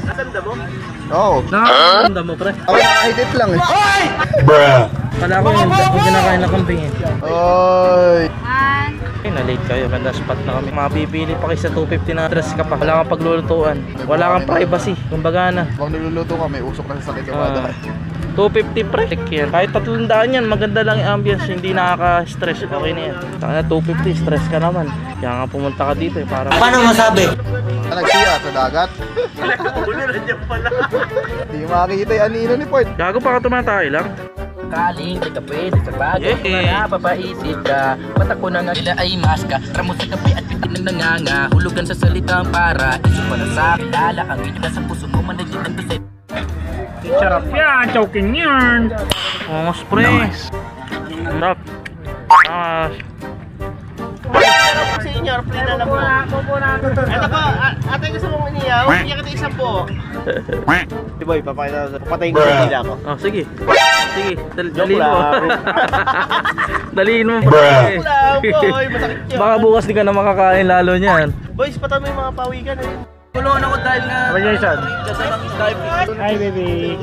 Natanda mo? Oo. Nakakanda mo, pre. Ako nakahidit lang eh. Kala ko yung kinakain na kambing eh. Oy. Okay, na-late kayo. Ganda spot na kami. Mapipili pa kayo sa 250 na stress ka pa. Wala kang paglulutuan. Wala kang privacy. Kumbaga na. Pag nagluluto ka, may usok na sa sakit yung bata. 250 pre. Yan. Kahit 300 yan. Maganda lang yung ambience. Hindi nakaka-stress. Okay na yan. Saka na 250. Stress ka naman. Kaya nga pumunta ka dito eh. Para... Paano masabi? Nagsiya sa dagat. Ulo na dyan pala. Hindi makikita yung anino ni Port. Gago pa ka tumatay lang. Kaling, di ka pwede sa bagay na napapaisip ka. Mata ko na nga sila ay maska. Ramo sa gabi at pitin ng nanganga. Hulugan sa salitang para iso para sa kilala. Ang inyong sa puso mo managin ng tusay. Sarap yan. Choking yan. Oh, spray. Nice. Sarap. Sa inyo, airplane na lang po. Ito po, ate gusto mong iniyaw? Iyak ito isang po. Di boy, papatayin ko sa dila ko. Oh, sige. Sige, daliin mo. lang. Daliin mo. Joke lang, boy. Masakit yun. Baka bukas di ka na makakain lalo niyan. Boys, patan mo yung mga pawikan. Kulon ako dahil nga. Hi, Kasama ng Skype. baby.